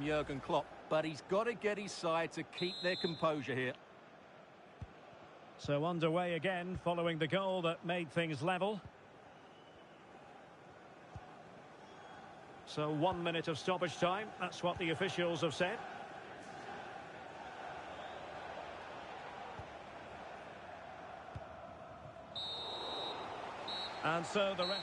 from Jurgen Klopp, but he's got to get his side to keep their composure here. So underway again following the goal that made things level. So 1 minute of stoppage time, that's what the officials have said. And so the ref...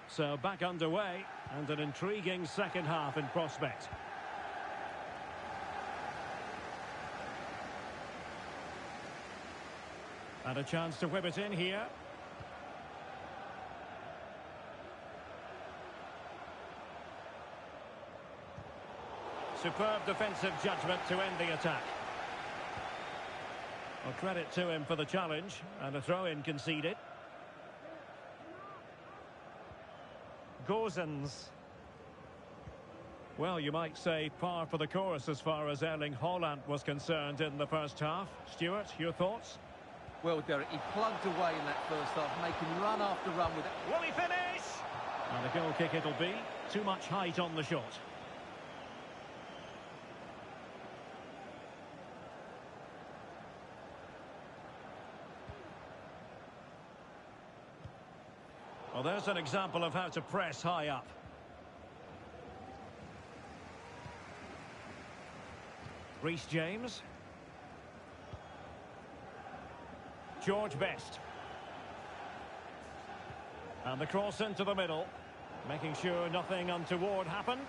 So back underway, and an intriguing second half in prospect. And a chance to whip it in here. Superb defensive judgment to end the attack. Well, credit to him for the challenge, and a throw-in conceded. Gozens. Well, you might say par for the course as far as Erling Haaland was concerned in the first half. Stuart, your thoughts? Well, Derek, he plugged away in that first half, making run after run with it. Will he finish? And a goal kick it'll be. Too much height on the shot. Well, there's an example of how to press high up. Reece James. George Best. And the cross into the middle, making sure nothing untoward happened.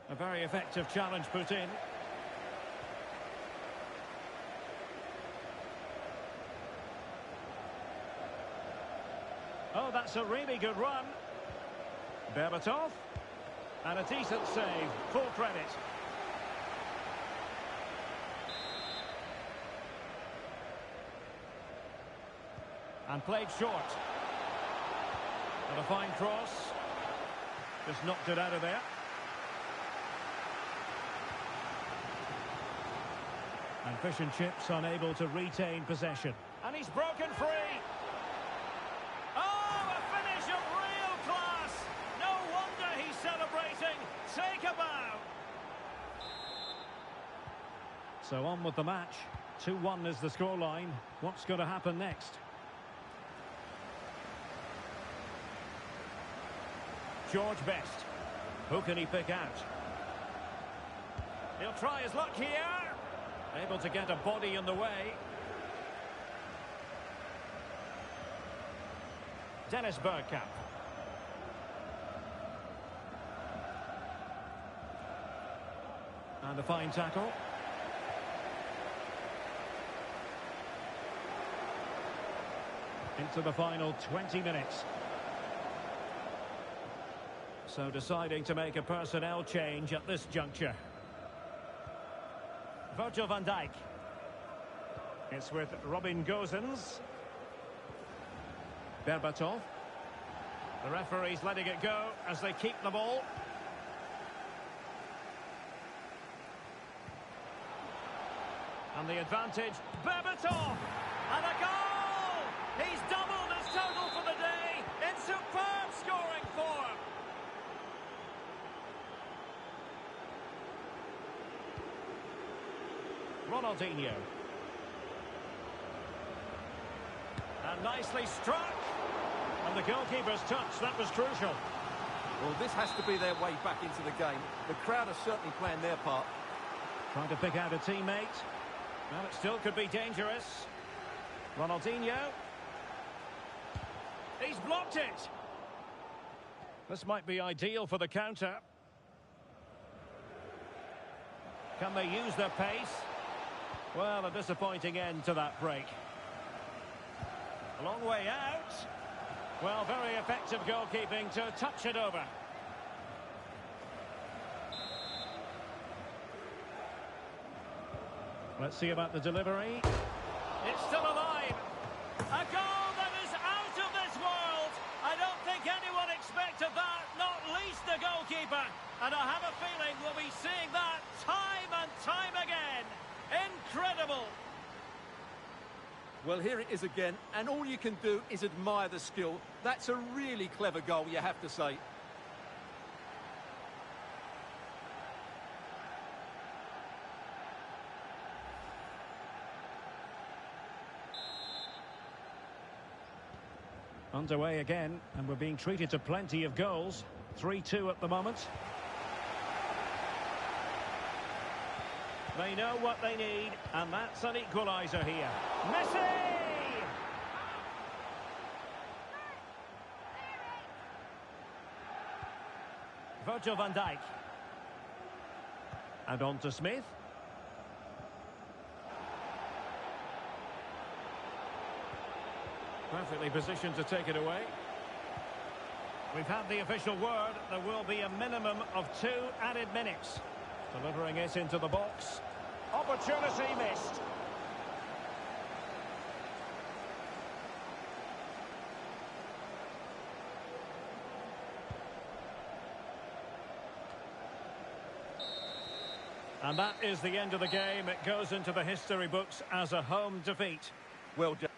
A very effective challenge put in. Oh, that's a really good run. Berbatov. And a decent save. Full credit. And played short. And a fine cross. Just knocked it out of there. And Fish and Chips unable to retain possession. And he's broken free. Oh, a finish of real class. No wonder he's celebrating. Take a bow. So on with the match. 2-1 is the scoreline. What's going to happen next? George Best. Who can he pick out? He'll try his luck here. Able to get a body in the way. Dennis Bergkamp. And a fine tackle. Into the final 20 minutes. So deciding to make a personnel change at this juncture. Virgil van Dijk. It's with Robin Gozens. Berbatov. The referee's letting it go as they keep the ball. And the advantage, Berbatov! And a goal! He's doubled his total for the day in superb scoring form. Ronaldinho. And nicely struck. And the goalkeeper's touch, that was crucial. Well, this has to be their way back into the game. The crowd are certainly playing their part. Trying to pick out a teammate. Well, it still could be dangerous. Ronaldinho. He's blocked it. This might be ideal for the counter. Can they use their pace? Well, a disappointing end to that break. A long way out. Well, very effective goalkeeping to touch it over. Let's see about the delivery. It's still alive. A goal that is out of this world. I don't think anyone expected that, not least the goalkeeper. And I have a feeling we'll be seeing that time and time again. Incredible. Well, here it is again, and all you can do is admire the skill. That's a really clever goal, you have to say. Underway again, and we're being treated to plenty of goals. 3-2 at the moment. They know what they need, and that's an equaliser here. Messi! Virgil van Dijk. And on to Smith. Perfectly positioned to take it away. We've had the official word. There will be a minimum of 2 added minutes. Delivering it into the box. Opportunity missed. And that is the end of the game. It goes into the history books as a home defeat. Well done.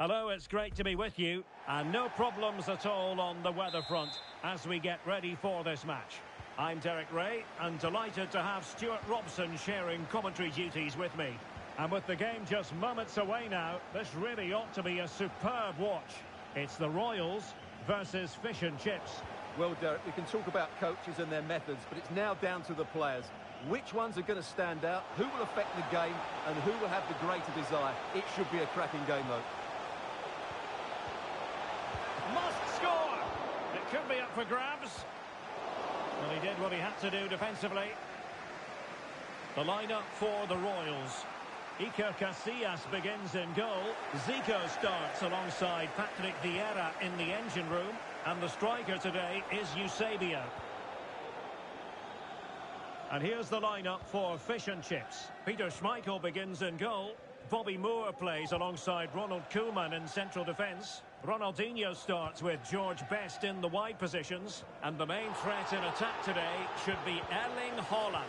Hello, it's great to be with you, and no problems at all on the weather front as we get ready for this match. I'm Derek Ray, and delighted to have Stuart Robson sharing commentary duties with me. And with the game just moments away now, this really ought to be a superb watch. It's the Royals versus Fish and Chips. Well, Derek, we can talk about coaches and their methods, but it's now down to the players. Which ones are going to stand out, who will affect the game, and who will have the greater desire? It should be a cracking game, though. Must score! It could be up for grabs. Well, he did what he had to do defensively. The lineup for the Royals. Iker Casillas begins in goal. Zico starts alongside Patrick Vieira in the engine room. And the striker today is Eusebio. And here's the lineup for Fish and Chips. Peter Schmeichel begins in goal. Bobby Moore plays alongside Ronald Koeman in central defence. Ronaldinho starts with George Best in the wide positions. And the main threat in attack today should be Erling Haaland.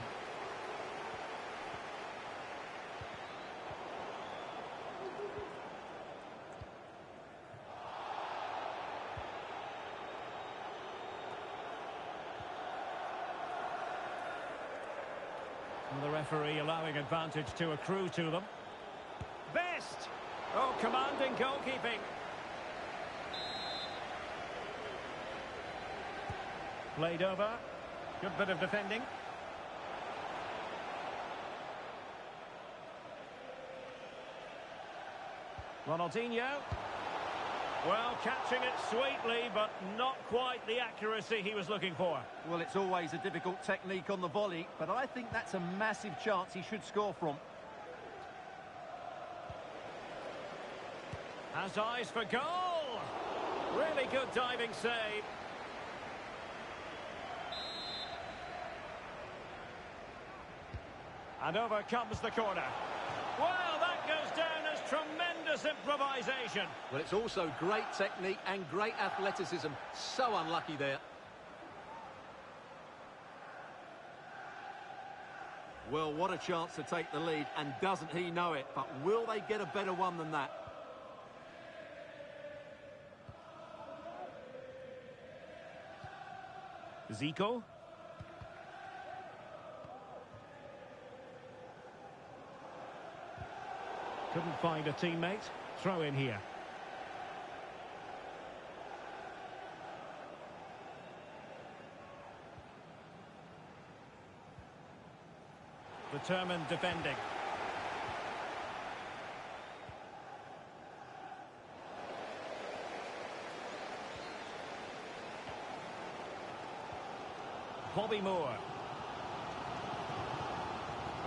And the referee allowing advantage to accrue to them. Best! Oh, commanding goalkeeping. Played over. Good bit of defending. Ronaldinho. Well, catching it sweetly, but not quite the accuracy he was looking for. Well, it's always a difficult technique on the volley, but I think that's a massive chance he should score from. Has eyes for goal. Really good diving save. And over comes the corner. Well, that goes down as tremendous improvisation. Well, it's also great technique and great athleticism. So unlucky there. Well, what a chance to take the lead, and doesn't he know it? But will they get a better one than that? Zico. Couldn't find a teammate. Throw in here. Determined defending. Bobby Moore.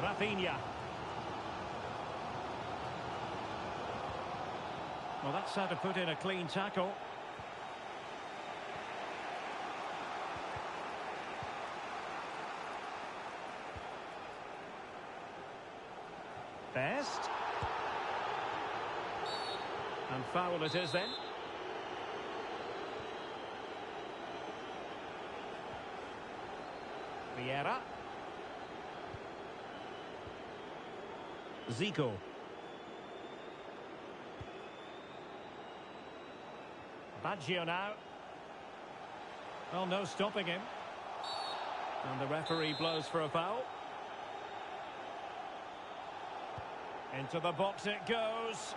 Rafinha. Well, that's how to put in a clean tackle. Best. And foul it is then. Vieira. Zico. Baggio now. Well, no stopping him. And the referee blows for a foul. Into the box it goes.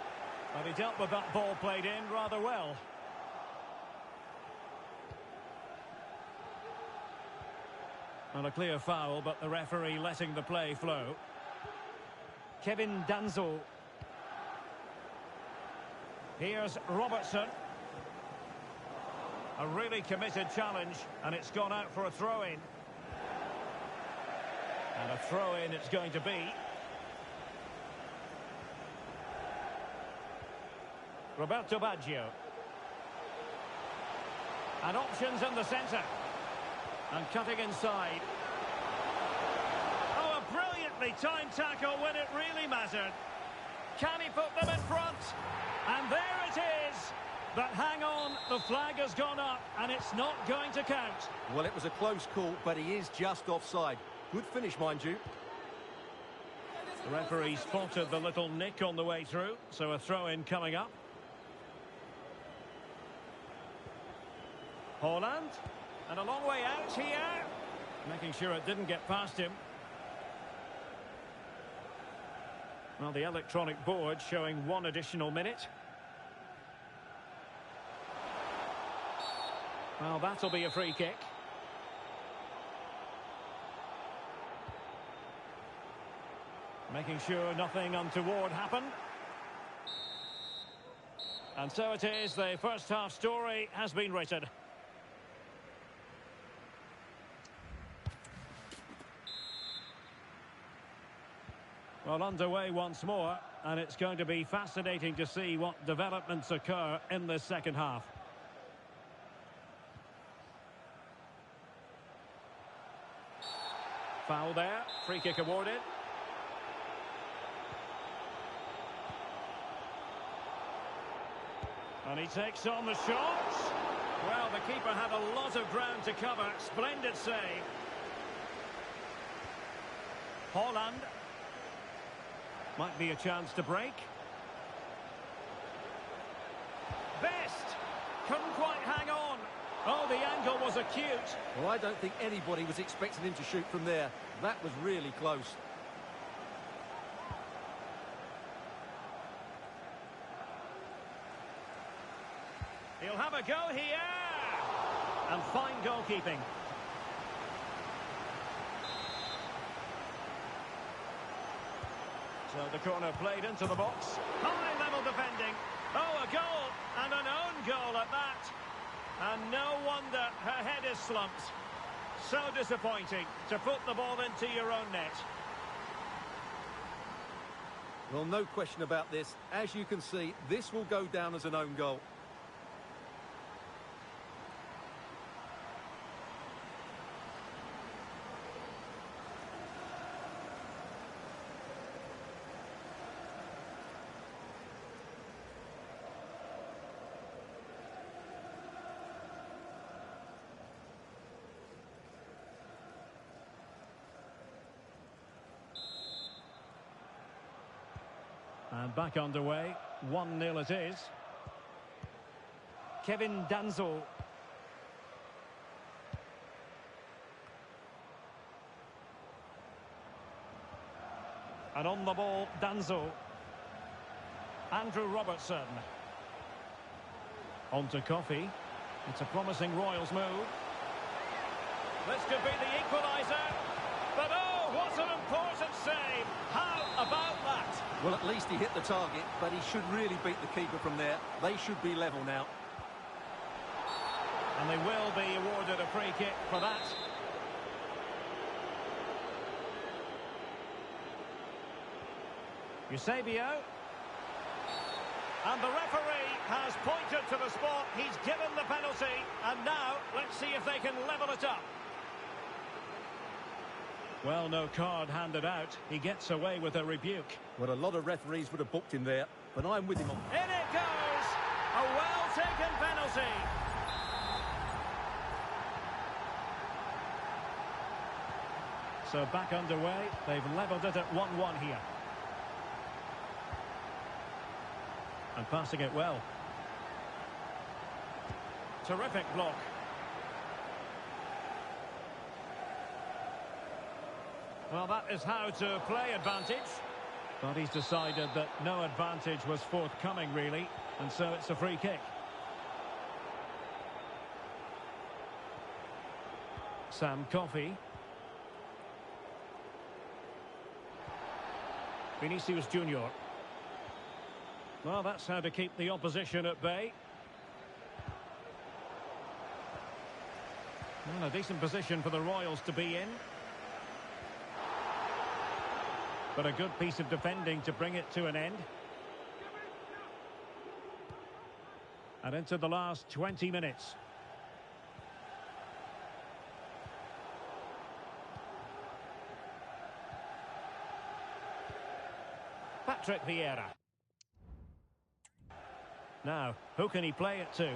But he dealt with that ball played in rather well. Well, a clear foul, but the referee letting the play flow. Kevin Danso. Here's Robertson. A really committed challenge, and it's gone out for a throw-in. And a throw-in it's going to be. Roberto Baggio. And options in the centre. And cutting inside. Oh, a brilliantly timed tackle when it really mattered. Can he put them in front? And there it is. But hang on, the flag has gone up and it's not going to count. Well, it was a close call, but he is just offside. Good finish, mind you. The referee spotted the little nick on the way through, so a throw-in coming up. Haaland, and a long way out here, making sure it didn't get past him. Well, the electronic board showing 1 additional minute. Well, that'll be a free kick. Making sure nothing untoward happened. And so it is, the first half story has been written. Well, underway once more, and it's going to be fascinating to see what developments occur in this second half. Foul there, free kick awarded. And he takes on the shots. Well, the keeper had a lot of ground to cover. Splendid save. Haaland. Might be a chance to break. Best. Couldn't quite hang on. Oh, the angle was acute. Well, I don't think anybody was expecting him to shoot from there. That was really close. He'll have a go here. And fine goalkeeping. So the corner played into the box. High-level defending. Oh, a goal. And an own goal at that. And no wonder her head is slumped. So disappointing to put the ball into your own net. Well, no question about this. As you can see, this will go down as an own goal. And back underway, 1-0 it is. Kevin Danso. And on the ball, Danso. Andrew Robertson. On to Coffey. It's a promising Royals move. This could be the equaliser. But oh, what an important save. How about that? Well, at least he hit the target, but he should really beat the keeper from there. They should be level now. And they will be awarded a free kick for that. Eusebio. And the referee has pointed to the spot. He's given the penalty. And now, let's see if they can level it up. Well, no card handed out. He gets away with a rebuke. Well, a lot of referees would have booked him there, but I'm with him on... In it goes! A well-taken penalty. So back underway. They've levelled it at 1-1 here. And passing it well. Terrific block. Well, that is how to play advantage. But he's decided that no advantage was forthcoming, really. And so it's a free kick. Sam Coffey. Vinicius Junior. Well, that's how to keep the opposition at bay. Well, a decent position for the Royals to be in. But a good piece of defending to bring it to an end. And into the last 20 minutes. Patrick Vieira. Now, who can he play it to?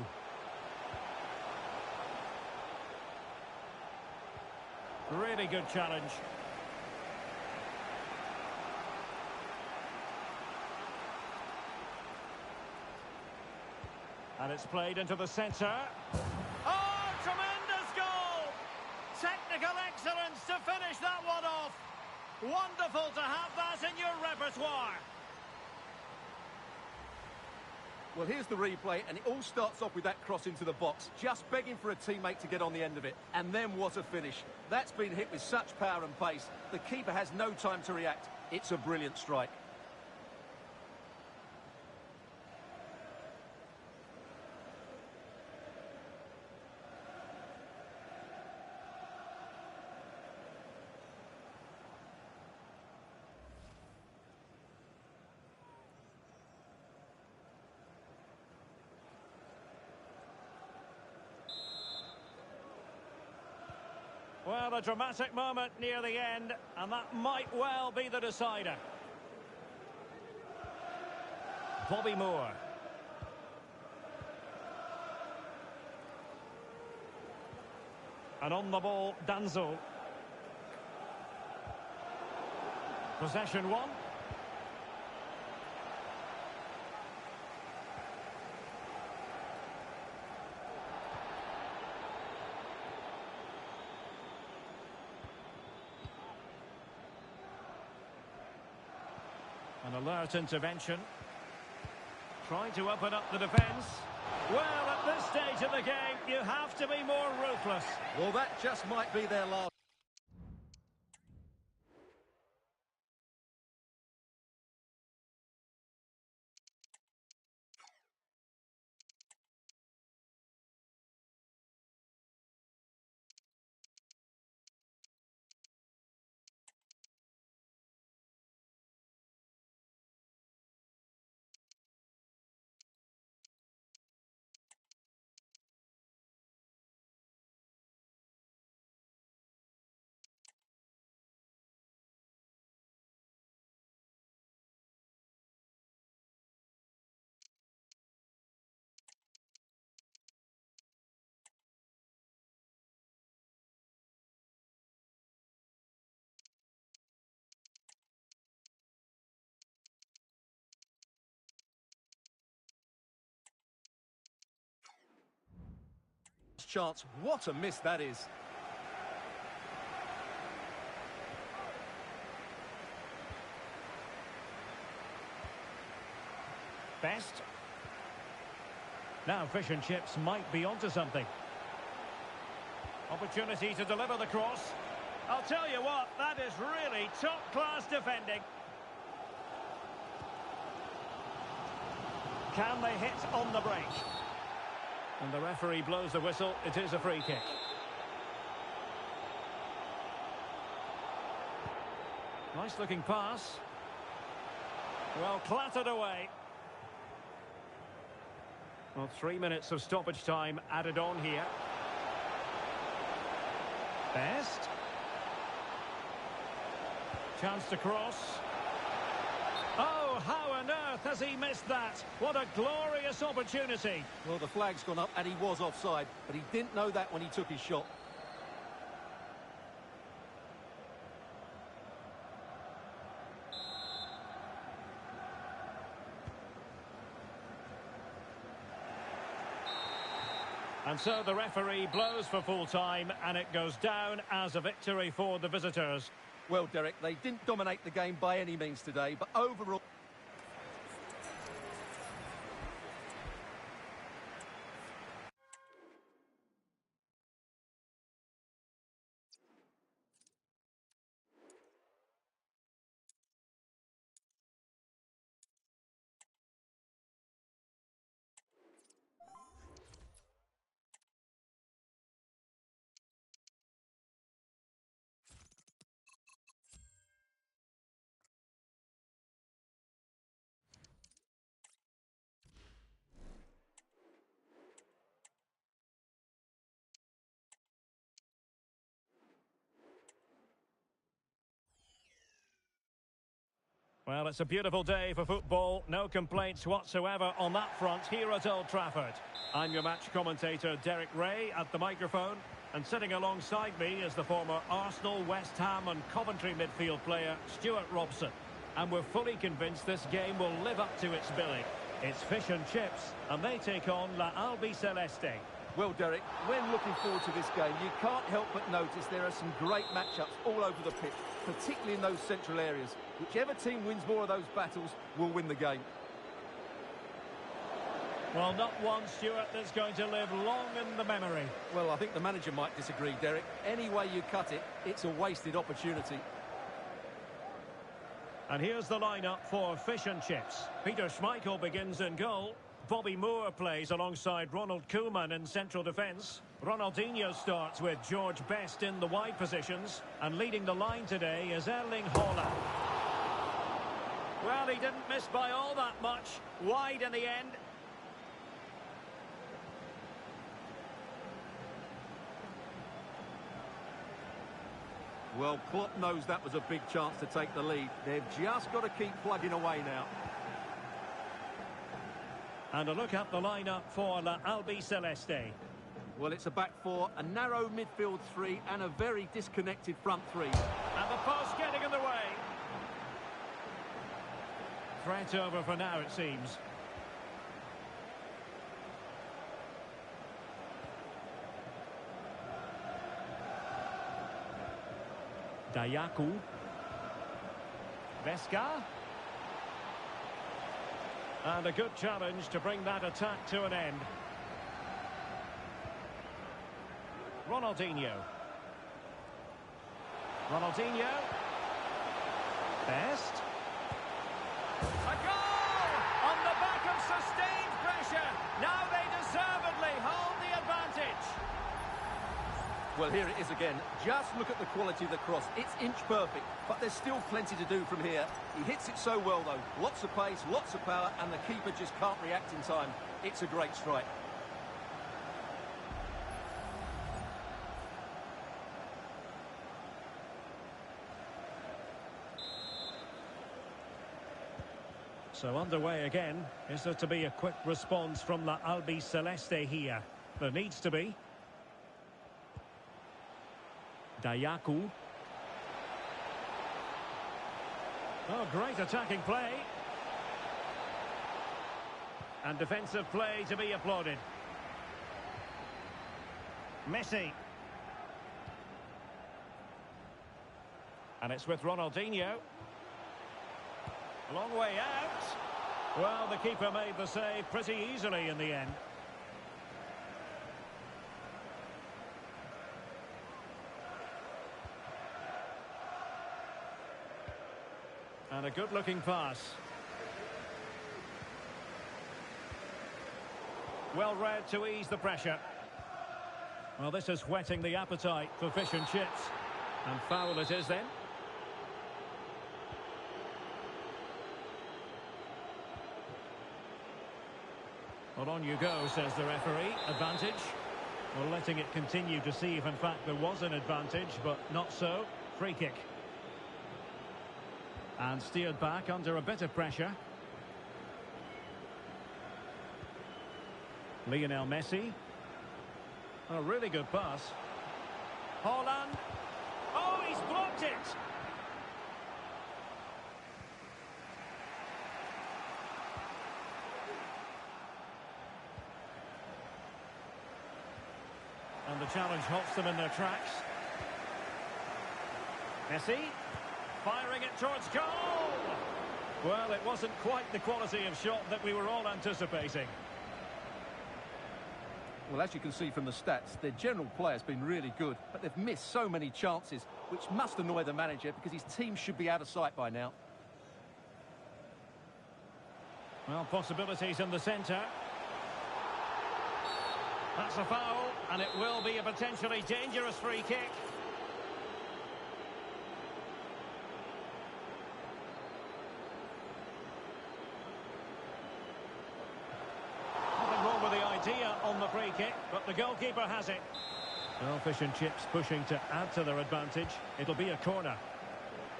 Really good challenge. And it's played into the centre. Oh, tremendous goal! Technical excellence to finish that one off. Wonderful to have that in your repertoire. Well, here's the replay, and it all starts off with that cross into the box, just begging for a teammate to get on the end of it. And then what a finish. That's been hit with such power and pace. The keeper has no time to react. It's a brilliant strike. Well, a dramatic moment near the end, and that might well be the decider. Bobby Moore. And on the ball, Danzo. Possession one. An alert intervention. Trying to open up the defence. Well, at this stage of the game, you have to be more ruthless. Well, that just might be their last. Chance. What a miss that is. Best. Now fish and chips might be onto something. Opportunity to deliver the cross. I'll tell you what, that is really top-class defending. Can they hit on the break? And the referee blows the whistle. It is a free kick. Nice looking pass. Well, clattered away. Well, 3 minutes of stoppage time added on here. Best. Chance to cross. Oh, how on earth has he missed that? What a glorious opportunity. Well, the flag's gone up and he was offside, but he didn't know that when he took his shot. And so the referee blows for full time, and it goes down as a victory for the visitors. Well, Derek, they didn't dominate the game by any means today, but overall... Well, it's a beautiful day for football. No complaints whatsoever on that front here at Old Trafford. I'm your match commentator, Derek Ray, at the microphone. And sitting alongside me is the former Arsenal, West Ham and Coventry midfield player, Stuart Robson. And we're fully convinced this game will live up to its billing. It's fish and chips, and they take on La Albiceleste. Well, Derek, when looking forward to this game, you can't help but notice there are some great matchups all over the pitch, particularly in those central areas. Whichever team wins more of those battles will win the game. Well, not one, Stuart, that's going to live long in the memory. Well, I think the manager might disagree, Derek. Any way you cut it, it's a wasted opportunity. And here's the lineup for fish and chips. Peter Schmeichel begins in goal. Bobby Moore plays alongside Ronald Koeman in central defence. Ronaldinho starts with George Best in the wide positions. And leading the line today is Erling Haaland. Well, he didn't miss by all that much. Wide in the end. Well, Klopp knows that was a big chance to take the lead. They've just got to keep plugging away now. And a look at the lineup for La Albiceleste. Well, it's a back four, a narrow midfield three, and a very disconnected front three. And the post getting in the way. Threat over for now, it seems. Dayaku. Vesca. And a good challenge to bring that attack to an end. Ronaldinho. Ronaldinho. Best. A goal! On the back of sustained pressure. Now they deservedly hold the advantage. Well, here it is again. Just look at the quality of the cross. It's inch perfect, but there's still plenty to do from here. He hits it so well, though. Lots of pace, lots of power, and the keeper just can't react in time. It's a great strike. So underway again. Is there to be a quick response from La Albiceleste here? There needs to be. Dayaku. Oh, great attacking play. And defensive play to be applauded. Messi. And it's with Ronaldinho. A long way out. Well, the keeper made the save pretty easily in the end. And a good-looking pass. Well read to ease the pressure. Well, this is whetting the appetite for fish and chips. And foul it is then. Well, on you go, says the referee. Advantage. Well, letting it continue to see if, in fact, there was an advantage, but not so. Free kick. And steered back under a bit of pressure. Lionel Messi. A really good pass. Haaland. Oh, he's blocked it! And the challenge halts them in their tracks. Messi, firing it towards goal! Well, it wasn't quite the quality of shot that we were all anticipating. Well, as you can see from the stats, their general play has been really good, but they've missed so many chances, which must annoy the manager because his team should be out of sight by now. Well, possibilities in the centre. That's a foul, and it will be a potentially dangerous free kick. Nothing wrong with the idea on the free kick, but the goalkeeper has it. Well, fish and chips pushing to add to their advantage. It'll be a corner.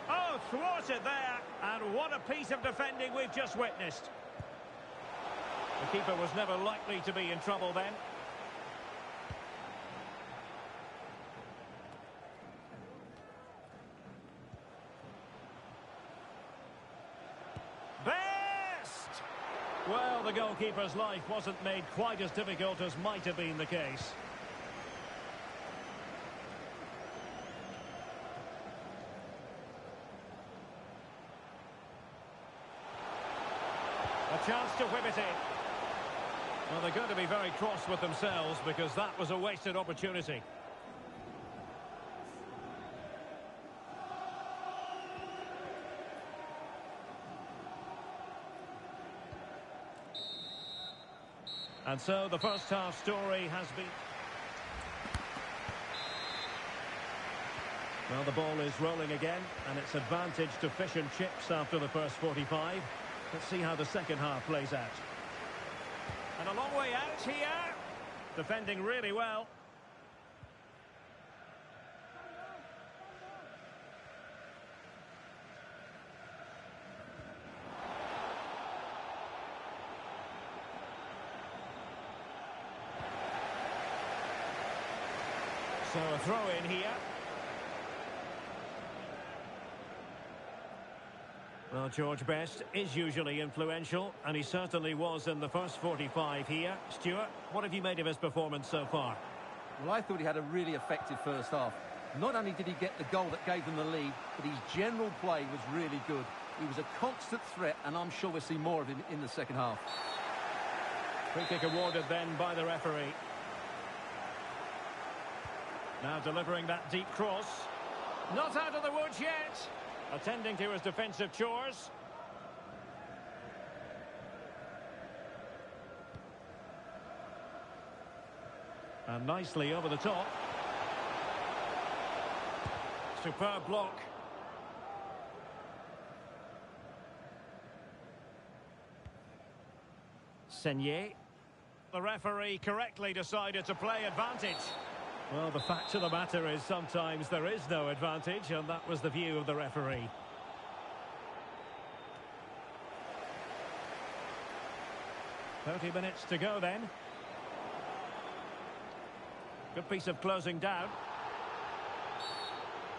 Oh, thwarted there, and what a piece of defending we've just witnessed. The keeper was never likely to be in trouble then. Best! Well, the goalkeeper's life wasn't made quite as difficult as might have been the case. A chance to whip it in. Well, they're going to be very cross with themselves because that was a wasted opportunity. And so the first half story has been... Well, the ball is rolling again, and it's advantage to fish and chips after the first 45. Let's see how the second half plays out. And a long way out here. Defending really well. So a throw in here. Well, George Best is usually influential, and he certainly was in the first 45 here. Stuart, what have you made of his performance so far? Well, I thought he had a really effective first half. Not only did he get the goal that gave them the lead, but his general play was really good. He was a constant threat, and I'm sure we'll see more of him in the second half. Free kick awarded then by the referee. Now delivering that deep cross. Not out of the woods yet. Attending to his defensive chores. And nicely over the top. Superb block. Senier. The referee correctly decided to play advantage. Well, the fact of the matter is sometimes there is no advantage, and that was the view of the referee. "30 minutes to go then. Good piece of closing down.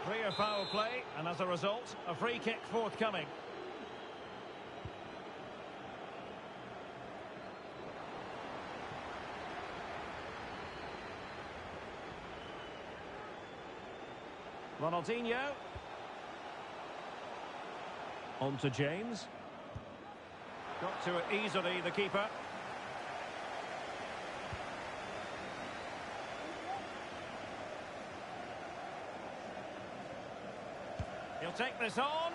Clear foul play, and as a result, a free kick forthcoming. Ronaldinho. On to James. Got to it easily, the keeper. He'll take this on.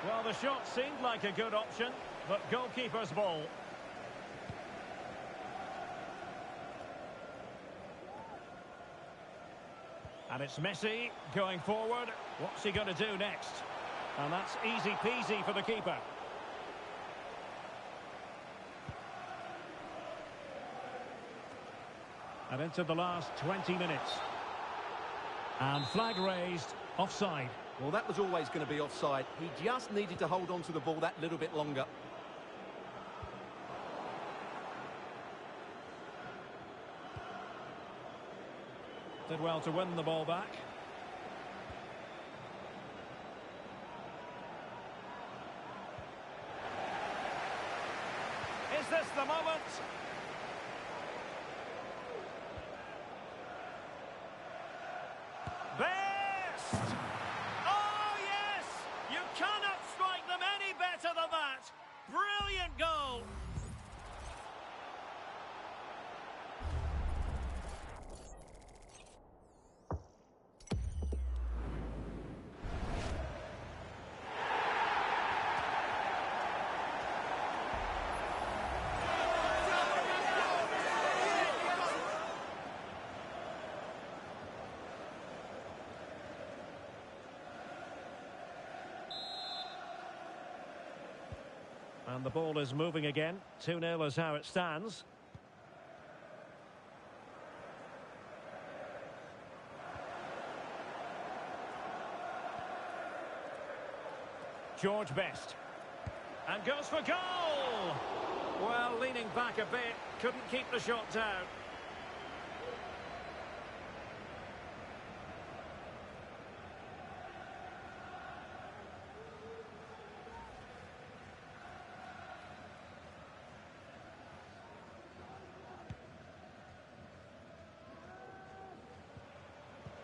Well, the shot seemed like a good option, but goalkeeper's ball. And it's Messi going forward. What's he going to do next? And that's easy peasy for the keeper. And into the last 20 minutes. And flag raised, offside. Well, that was always going to be offside. He just needed to hold on to the ball that little bit longer. Did well to win the ball back. Is this the moment? Best! Oh, yes! You cannot strike them any better than that. Brilliant goal. And the ball is moving again. 2-0 is how it stands. George Best. And goes for goal! Well, leaning back a bit, couldn't keep the shot down.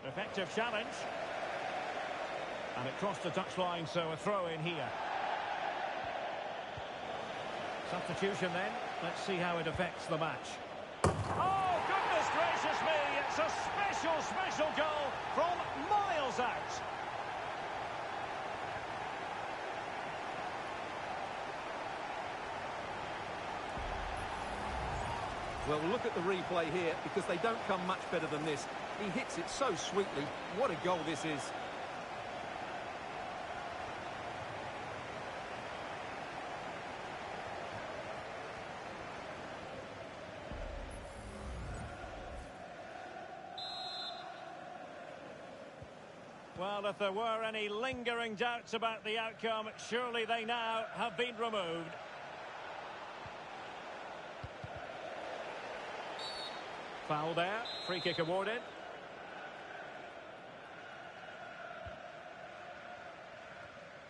Effective challenge. And it crossed the touchline, so a throw in here. Substitution then. Let's see how it affects the match. Oh, goodness gracious me! It's a special goal from miles out. Well, look at the replay here, because they don't come much better than this. He hits it so sweetly. What a goal this is. Well, if there were any lingering doubts about the outcome, surely they now have been removed. Foul there. Free kick awarded.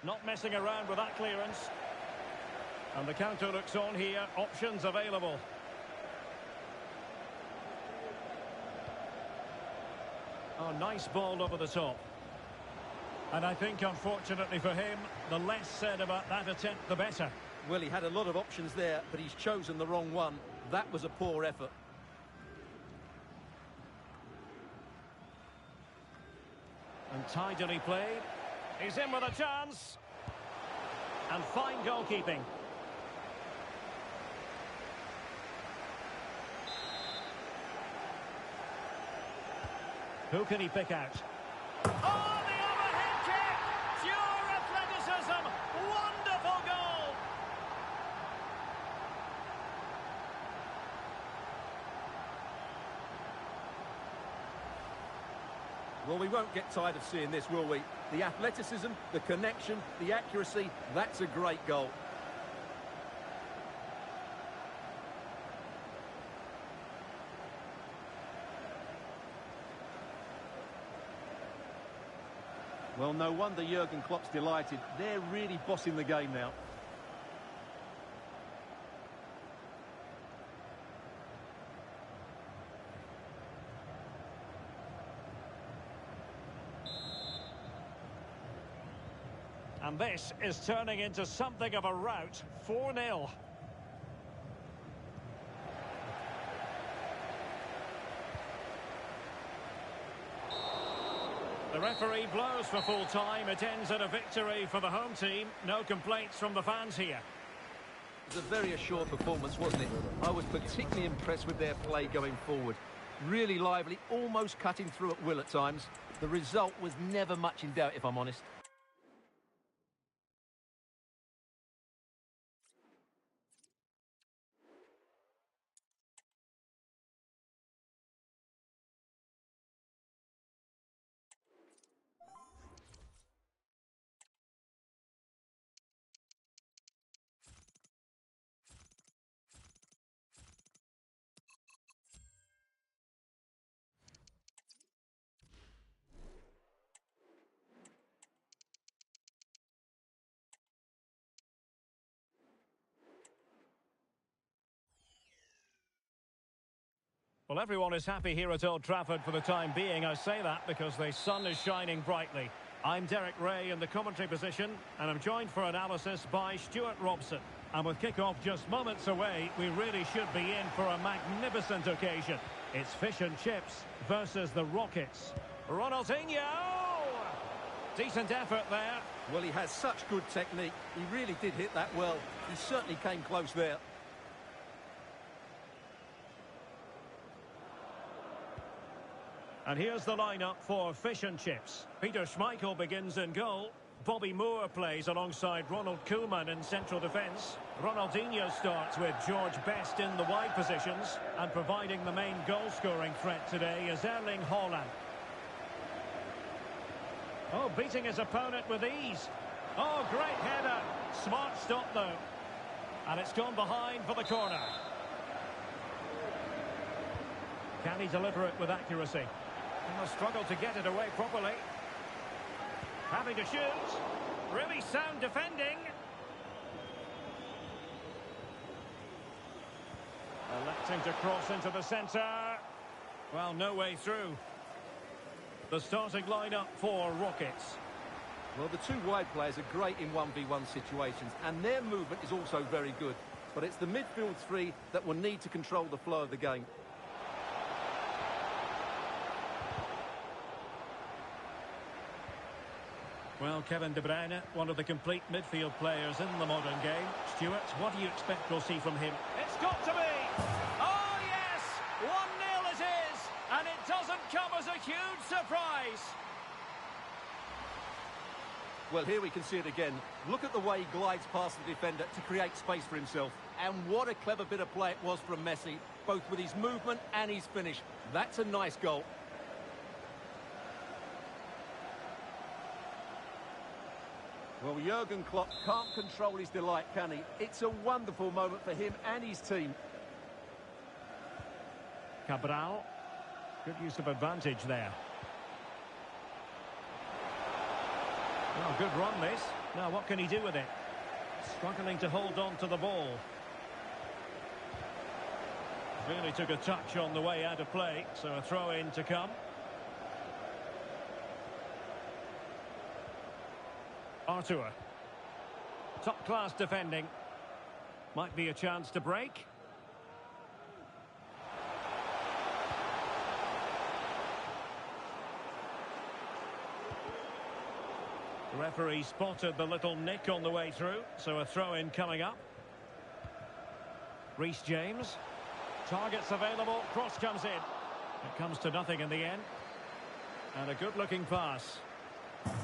Not messing around with that clearance. And the counter looks on here. Options available. Oh, nice ball over the top. And I think, unfortunately for him, the less said about that attempt, the better. Well, he had a lot of options there, but he's chosen the wrong one. That was a poor effort. And tidily played. He's in with a chance. And fine goalkeeping. Who can he pick out? Oh, the overhead kick! Pure athleticism! Wonderful goal! Well, we won't get tired of seeing this, will we? The athleticism, the connection, the accuracy, that's a great goal. Well, no wonder Jurgen Klopp's delighted. They're really bossing the game now. And this is turning into something of a rout. 4-0. The referee blows for full time. It ends in a victory for the home team. No complaints from the fans here. It was a very assured performance, wasn't it? I was particularly impressed with their play going forward. Really lively, almost cutting through at will at times. The result was never much in doubt, if I'm honest. Well, everyone is happy here at Old Trafford for the time being. I say that because the sun is shining brightly. I'm Derek Ray in the commentary position, and I'm joined for analysis by Stuart Robson. And with kick-off just moments away, we really should be in for a magnificent occasion. It's fish and chips versus the Rockets. Ronaldinho! Decent effort there. Well, he has such good technique. He really did hit that well. He certainly came close there. And here's the lineup for fish and chips. Peter Schmeichel begins in goal. Bobby Moore plays alongside Ronald Koeman in central defence. Ronaldinho starts with George Best in the wide positions. And providing the main goal-scoring threat today is Erling Haaland. Oh, beating his opponent with ease. Oh, great header. Smart stop, though. And it's gone behind for the corner. Can he deliver it with accuracy? He must struggle to get it away properly. Having to shoot. Really sound defending. Electing to cross into the centre. Well, no way through. The starting lineup for Rockets. Well, the two wide players are great in 1v1 situations, and their movement is also very good. But it's the midfield three that will need to control the flow of the game. Well, Kevin De Bruyne, one of the complete midfield players in the modern game. Stuart, what do you expect we'll see from him? It's got to be! Oh, yes! 1-0 it is! And it doesn't come as a huge surprise! Well, here we can see it again. Look at the way he glides past the defender to create space for himself. And what a clever bit of play it was from Messi, both with his movement and his finish. That's a nice goal. Well, Jurgen Klopp can't control his delight, can he? It's a wonderful moment for him and his team. Cabral. Good use of advantage there. Oh, good run this. Now, what can he do with it? Struggling to hold on to the ball. Really took a touch on the way out of play, so a throw-in to come. Artur. Top-class defending. Might be a chance to break. The referee spotted the little nick on the way through, so a throw-in coming up. Reece James. Targets available, cross comes in. It comes to nothing in the end. And a good-looking pass.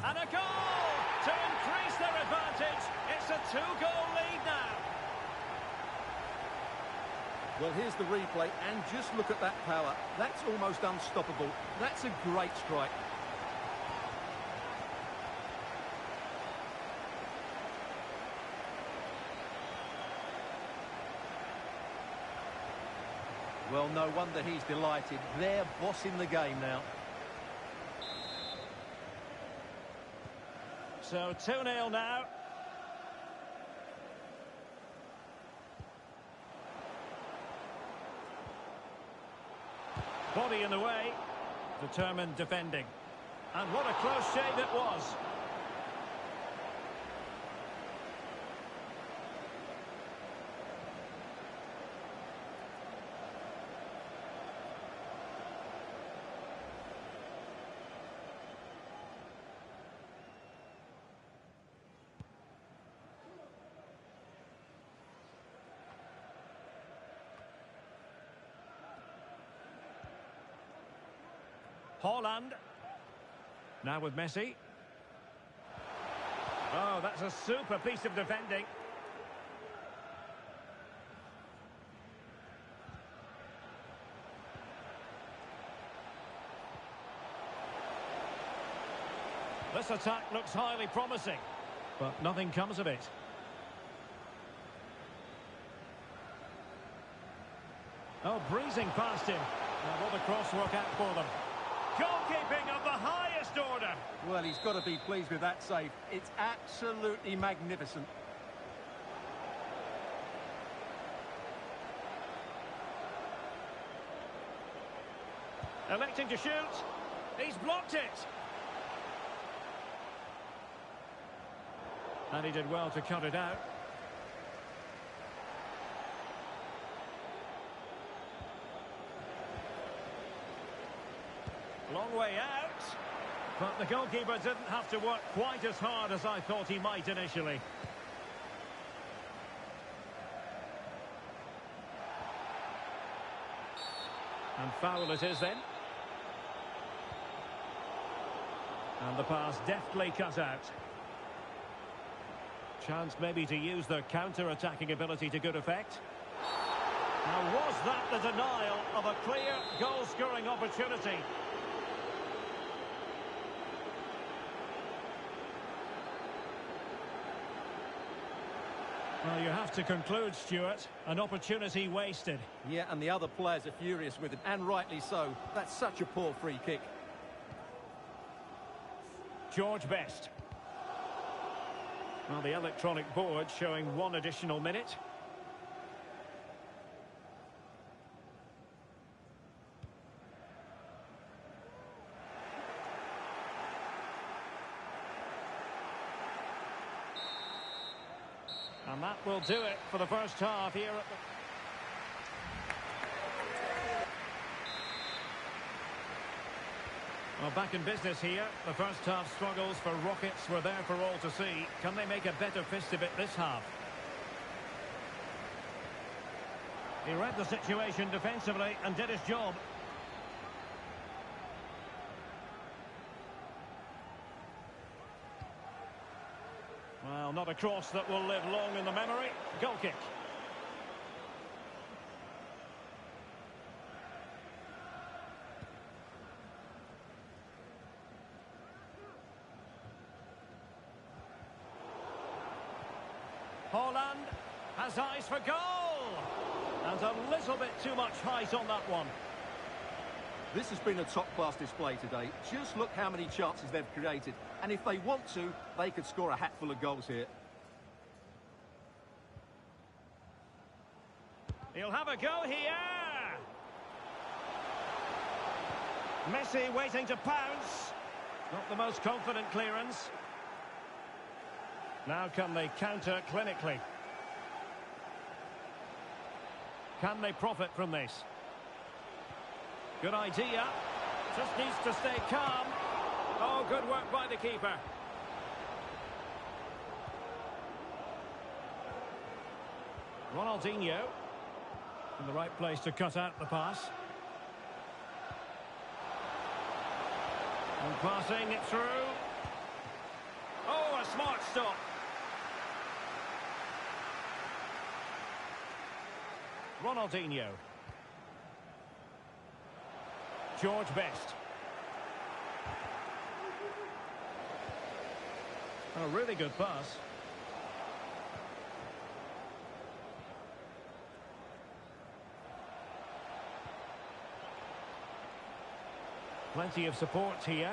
And a goal to increase their advantage. It's a two-goal lead now. Well, here's the replay, and just look at that power. That's almost unstoppable. That's a great strike. Well, no wonder he's delighted. They're bossing the game now. So 2-0 now. Body in the way. Determined defending. And what a close shave it was. Haaland. Now with Messi. Oh, that's a super piece of defending. This attack looks highly promising, but nothing comes of it. Oh, breezing past him. Now will the cross work out for them? Goalkeeping of the highest order. Well, he's got to be pleased with that save. It's absolutely magnificent. Electing to shoot. He's blocked it. And he did well to cut it out. Long way out. But the goalkeeper didn't have to work quite as hard as I thought he might initially. And foul it is then. And the pass deftly cut out. Chance maybe to use their counter-attacking ability to good effect. Now, was that the denial of a clear goal-scoring opportunity? Well, you have to conclude, Stuart, an opportunity wasted. Yeah, and the other players are furious with it, and rightly so. That's such a poor free kick. George Best. Well, the electronic board showing 1 additional minute. And that will do it for the first half here at the... Well, back in business here. The first half struggles for Rockets were there for all to see. Can they make a better fist of it this half? He read the situation defensively and did his job. Well, not a cross that will live long in the memory. Goal kick. Haaland has eyes for goal. And a little bit too much height on that one. This has been a top-class display today. Just look how many chances they've created. And if they want to, they could score a hatful of goals here. He'll have a go here. Messi waiting to pounce. Not the most confident clearance. Now can they counter clinically? Can they profit from this? Good idea. Just needs to stay calm. Oh, good work by the keeper. Ronaldinho. In the right place to cut out the pass. And passing it through. Oh, a smart stop. Ronaldinho. George Best. A really good pass. Plenty of support here.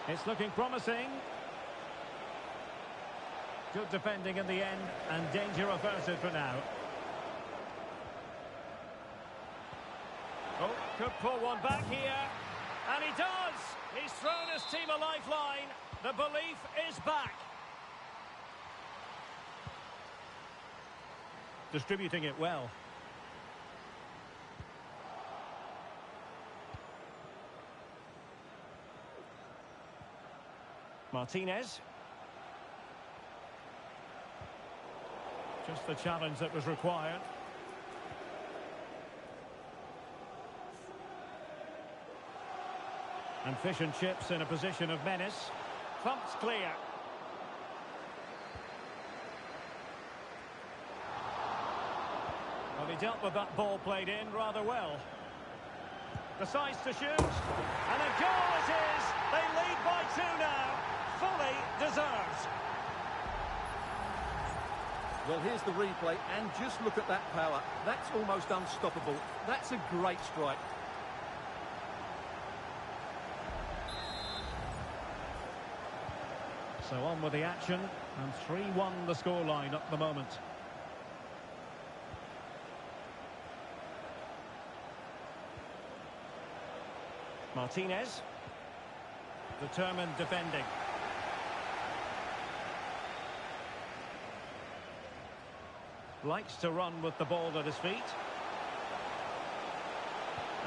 It's looking promising. Good defending in the end, and danger averted for now. Oh, could pull one back here. And he does! He's thrown his team a lifeline. The belief is back. Distributing it well. Martinez. Just the challenge that was required. And fish and chips in a position of menace. Thumped clear. Well, he dealt with that ball played in rather well. Decides to shoot. And a goal it is. They lead by 2 now. Fully deserved. Well, here's the replay, and just look at that power. That's almost unstoppable. That's a great strike. So on with the action, and 3-1 the scoreline at the moment. Martinez. Determined defending. Likes to run with the ball at his feet.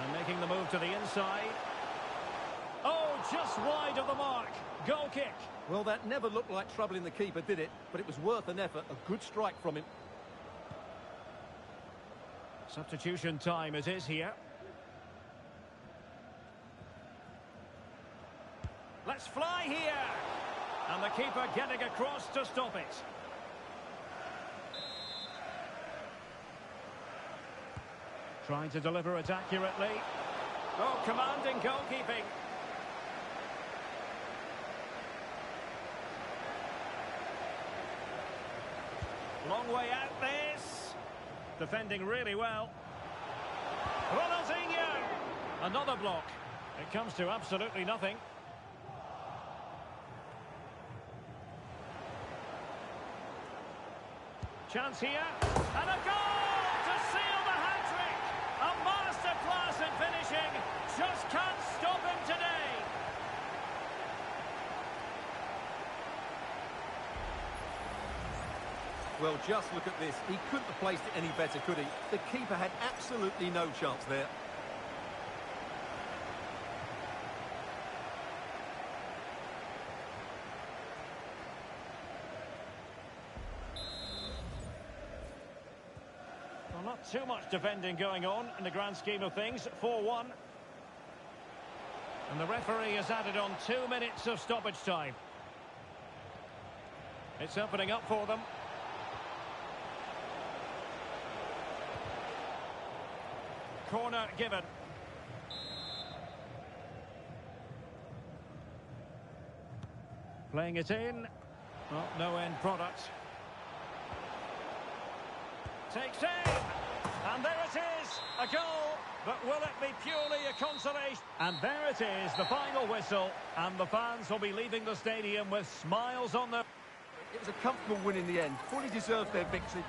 And making the move to the inside. Oh, just wide of the mark. Goal kick. Well, that never looked like troubling the keeper, did it? But it was worth an effort. A good strike from him. Substitution time it is here. Let's fly here. And the keeper getting across to stop it. Trying to deliver it accurately. Oh, commanding goalkeeping. Long way out this. Defending really well. Ronaldinho. Another block. It comes to absolutely nothing. Chance here. And a goal to seal the hat-trick. A masterclass in finishing. Just can't stop him today. Well, just look at this. He couldn't have placed it any better, could he? The keeper had absolutely no chance there. Well, not too much defending going on in the grand scheme of things. 4-1. And the referee has added on 2 minutes of stoppage time. It's opening up for them. Corner given. Playing it in. Well, no end product. Takes aim. And there it is. A goal. But will it be purely a consolation? And there it is, the final whistle. And the fans will be leaving the stadium with smiles on their... It was a comfortable win in the end. Fully deserved their victory.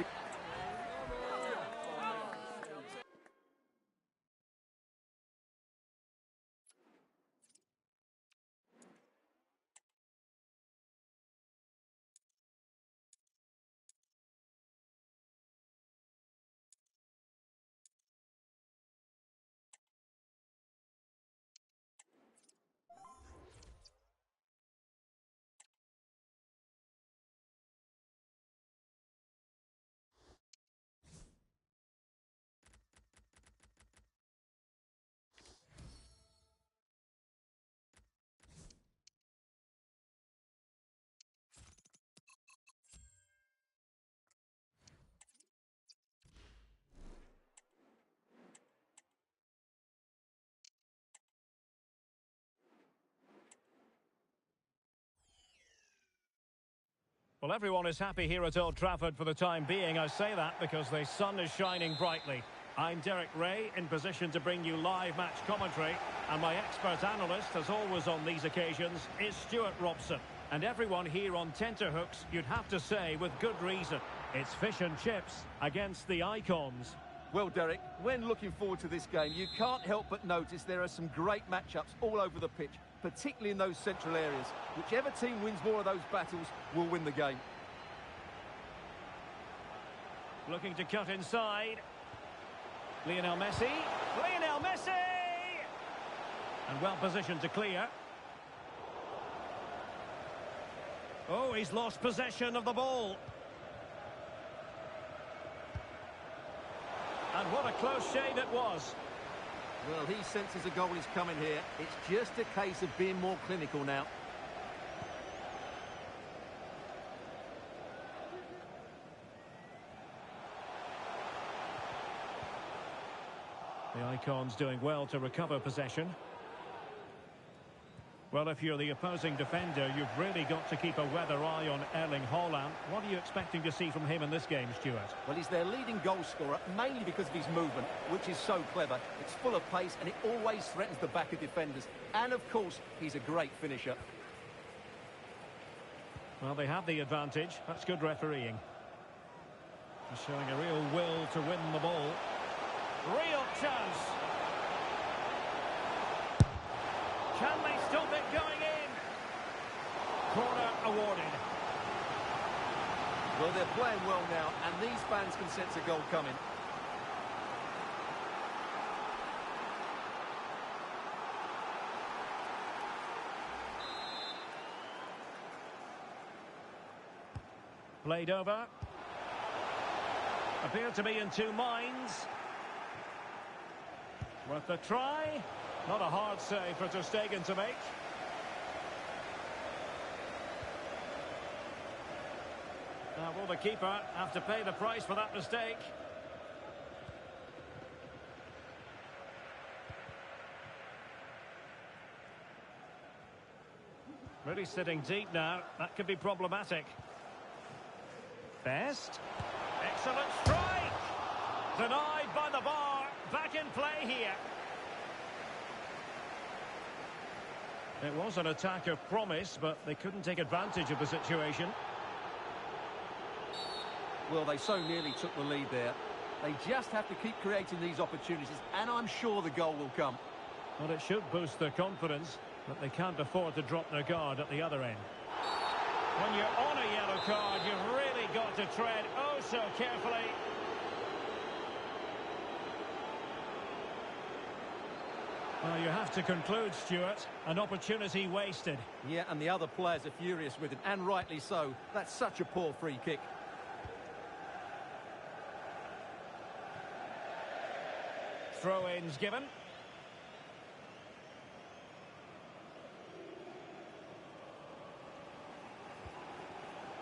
Well, everyone is happy here at Old Trafford for the time being. I say that because the sun is shining brightly. I'm Derek Ray, in position to bring you live match commentary. And my expert analyst, as always on these occasions, is Stuart Robson. And everyone here on tenterhooks, you'd have to say, with good reason. It's fish and chips against the Icons. Well, Derek, when looking forward to this game, you can't help but notice there are some great matchups all over the pitch, particularly in those central areas. Whichever team wins more of those battles will win the game. Looking to cut inside. Lionel Messi. Lionel Messi! And well positioned to clear. Oh, he's lost possession of the ball. And what a close shave it was. Well, he senses a goal is coming here. It's just a case of being more clinical now. The Icons doing well to recover possession. Well, if you're the opposing defender, you've really got to keep a weather eye on Erling Haaland. What are you expecting to see from him in this game, Stuart? Well, he's their leading goal scorer, mainly because of his movement, which is so clever. It's full of pace, and it always threatens the back of defenders. And, of course, he's a great finisher. Well, they have the advantage. That's good refereeing. He's showing a real will to win the ball. Real chance. Can they stop it going in? Corner awarded. Well, they're playing well now, and these fans can sense a goal coming. Played over. Appeared to be in two minds. Worth a try. Not a hard save for Ter Stegen to make. Now, will the keeper have to pay the price for that mistake? Really sitting deep now. That could be problematic. Best. Excellent strike! Denied by the bar. Back in play here. It was an attack of promise, but they couldn't take advantage of the situation. Well, they so nearly took the lead there. They just have to keep creating these opportunities, and I'm sure the goal will come. Well, it should boost their confidence, but they can't afford to drop their guard at the other end. When you're on a yellow card, you've really got to tread oh so carefully. Well, you have to conclude, Stuart, an opportunity wasted. Yeah, and the other players are furious with him, and rightly so. That's such a poor free kick. Throw-ins given.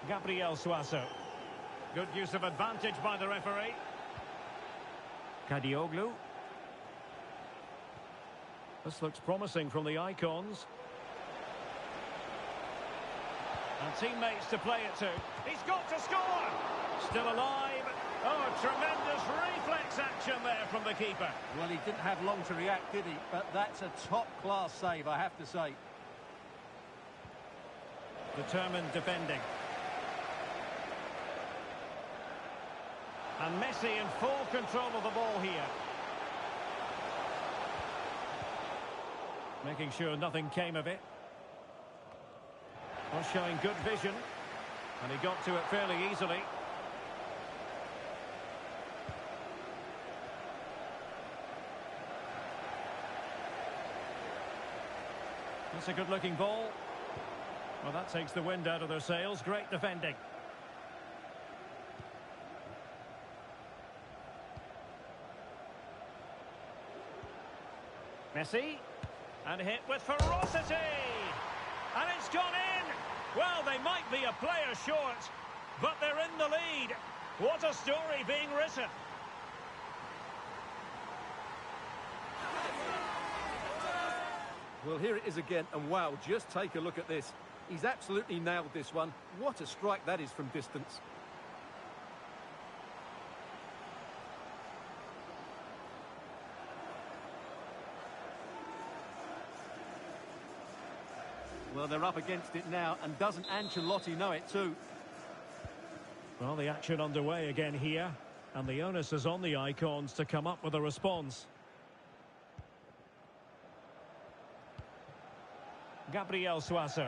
Gabriel Suazo. Good use of advantage by the referee. Kadioglu. This looks promising from the icons. And teammates to play it to. He's got to score! Still alive. Oh, tremendous reflex action there from the keeper. Well, he didn't have long to react, did he? But that's a top-class save, I have to say. Determined defending. And Messi in full control of the ball here. Making sure nothing came of it. Well, showing good vision. And he got to it fairly easily. That's a good-looking ball. Well, that takes the wind out of their sails. Great defending. Messi. And hit with ferocity. And it's gone in. Well, they might be a player short, but they're in the lead. What a story being written. Well, here it is again, and wow, just take a look at this. He's absolutely nailed this one. What a strike that is from distance. Well, they're up against it now, and doesn't Ancelotti know it too? Well, the action underway again here, and the onus is on the icons to come up with a response. Gabriel Suazo.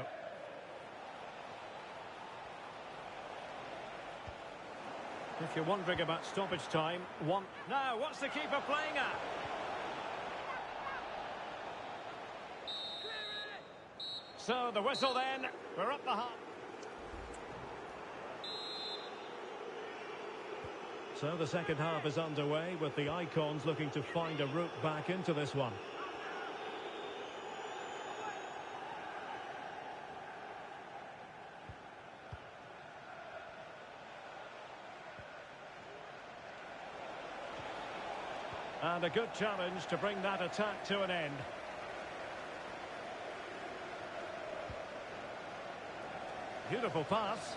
If you're wondering about stoppage time, one... Now, what's the keeper playing at? So, the whistle then. We're up the half. So, the second half is underway with the icons looking to find a route back into this one. And a good challenge to bring that attack to an end. Beautiful pass.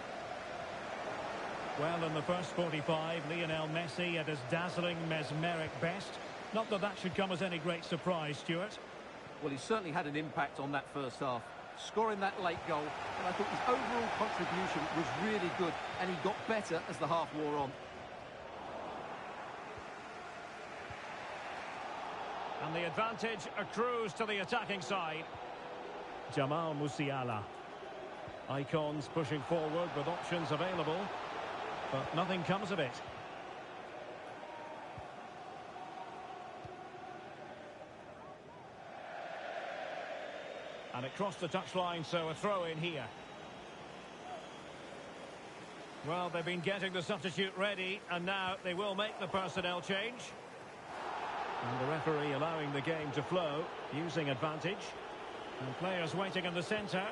Well, in the first 45, Lionel Messi at his dazzling, mesmeric best. Not that that should come as any great surprise, Stuart. Well, he certainly had an impact on that first half. Scoring that late goal, and I thought his overall contribution was really good, and he got better as the half wore on. And the advantage accrues to the attacking side. Jamal Musiala. Icons pushing forward with options available, but nothing comes of it. And it crossed the touchline, so a throw in here. Well, they've been getting the substitute ready, and now they will make the personnel change. And the referee allowing the game to flow, using advantage. And players waiting in the centre.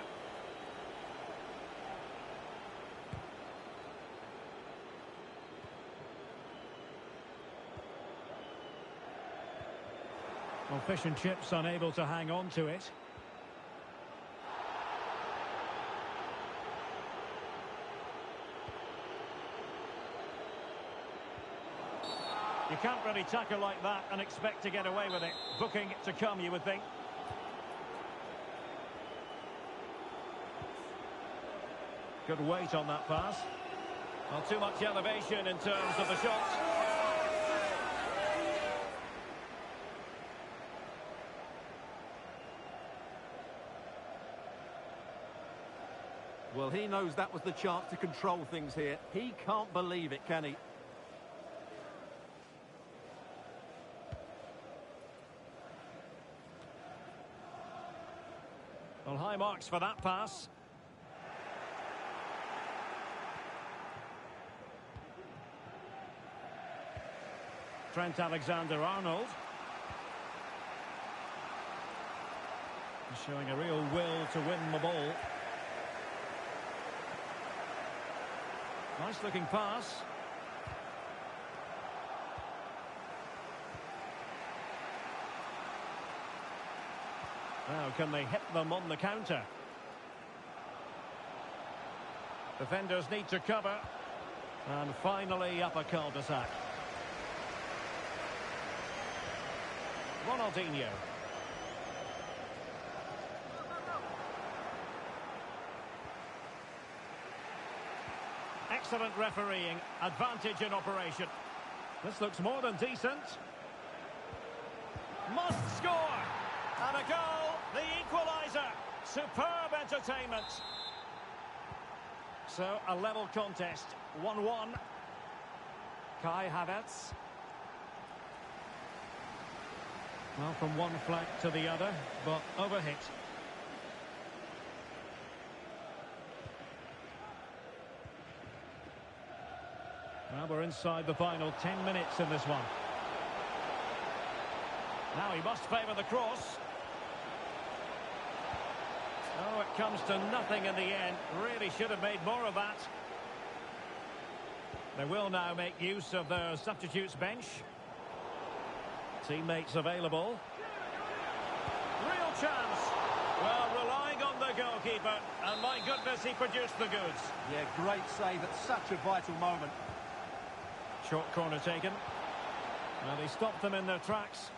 Well, fish and chips unable to hang on to it. You can't really tackle like that and expect to get away with it. Booking to come, you would think. Good weight on that pass. Not too much elevation in terms of the shot. Well, he knows that was the chance to control things here. He can't believe it, can he? Well, high marks for that pass. Trent Alexander-Arnold. Showing a real will to win the ball. Nice looking pass. Now can they hit them on the counter? Defenders need to cover. And finally up a cul-de-sac. Ronaldinho. Excellent refereeing. Advantage in operation. This looks more than decent. Must score. And a goal. The equaliser. Superb entertainment. So a level contest. 1-1. Kai Havertz. Well, from one flank to the other, but overhit. Well, we're inside the final 10 minutes in this one. Now he must favour the cross. Oh, it comes to nothing in the end. Really should have made more of that. They will now make use of their substitutes bench. Teammates available. Real chance. Well, relying on the goalkeeper. And my goodness, he produced the goods. Yeah, great save at such a vital moment. Short corner taken. Well, he stopped them in their tracks.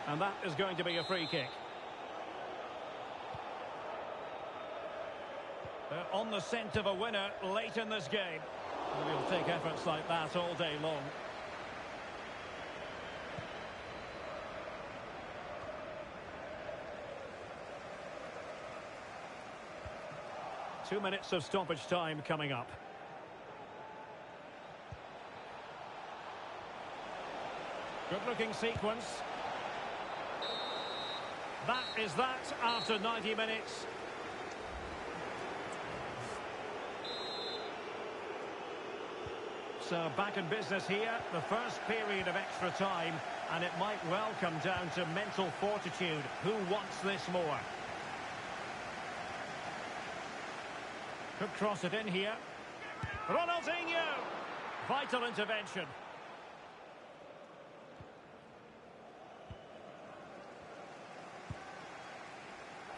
And that is going to be a free kick. They're on the scent of a winner late in this game. We'll take efforts like that all day long. Two minutes of stoppage time coming up. Good-looking sequence. That is that after 90 minutes. So back in business here, the first period of extra time, and it might well come down to mental fortitude. Who wants this more? Could cross it in here. Ronaldinho! Vital intervention.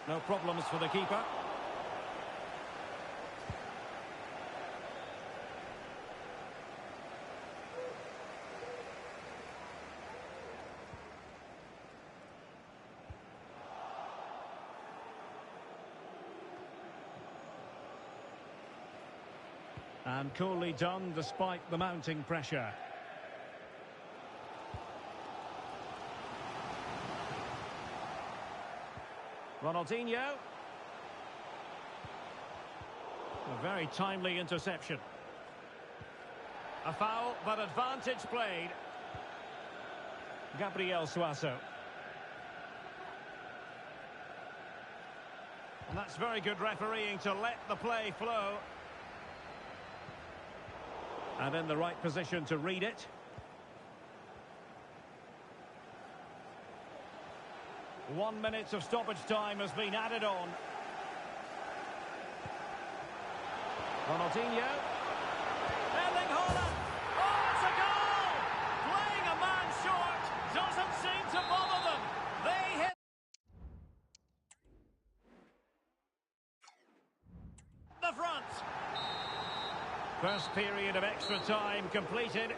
No problems for the keeper. And coolly done despite the mounting pressure. Ronaldinho. A very timely interception. A foul, but advantage played. Gabriel Suazo. And that's very good refereeing to let the play flow. And in the right position to read it. One minute of stoppage time has been added on. Ronaldinho. Erling Haaland. Oh, it's a goal! Playing a man short doesn't seem to bother them. They hit the front. First period of extra time completed.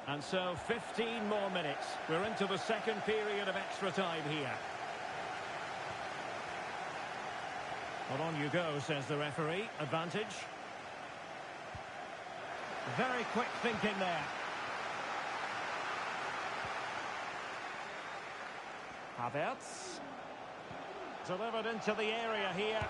And so 15 more minutes. We're into the second period of extra time here. Well, on you go, says the referee. Advantage. Very quick thinking there. Havertz. Delivered into the area here.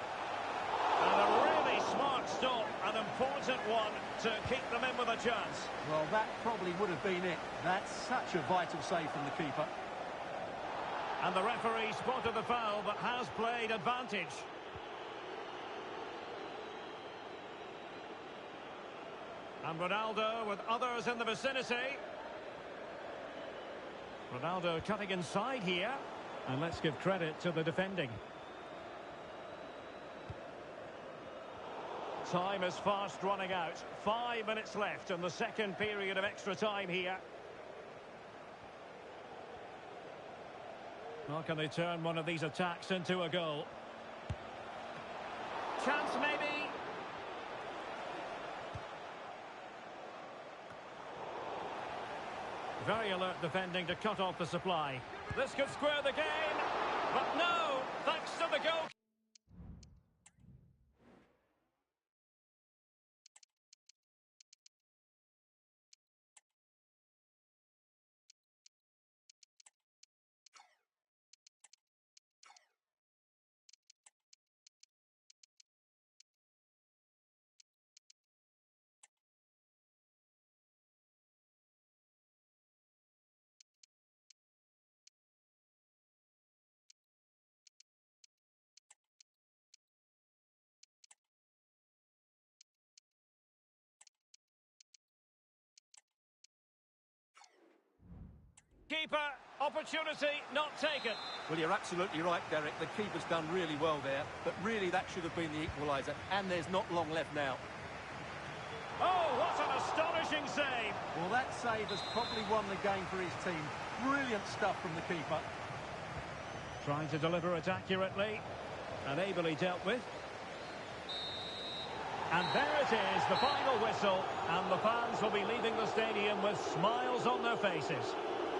And a really smart stop, an important one to keep them in with a chance. Well, that probably would have been it. That's such a vital save from the keeper. And the referee spotted the foul, but has played advantage. And Ronaldo with others in the vicinity. Ronaldo cutting inside here. And let's give credit to the defending. Time is fast running out. 5 minutes left in the second period of extra time here. How can they turn one of these attacks into a goal? Chance maybe. Very alert defending to cut off the supply. This could square the game. But no, thanks to the goal. Keeper, opportunity not taken. Well, you're absolutely right, Derek. The keeper's done really well there, but really that should have been the equaliser, and there's not long left now. Oh, what an astonishing save. Well, that save has probably won the game for his team. Brilliant stuff from the keeper. Trying to deliver it accurately, and ably dealt with. And there it is, the final whistle, and the fans will be leaving the stadium with smiles on their faces.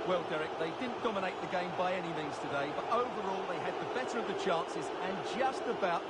Well, Derek, they didn't dominate the game by any means today, but overall they had the better of the chances and just about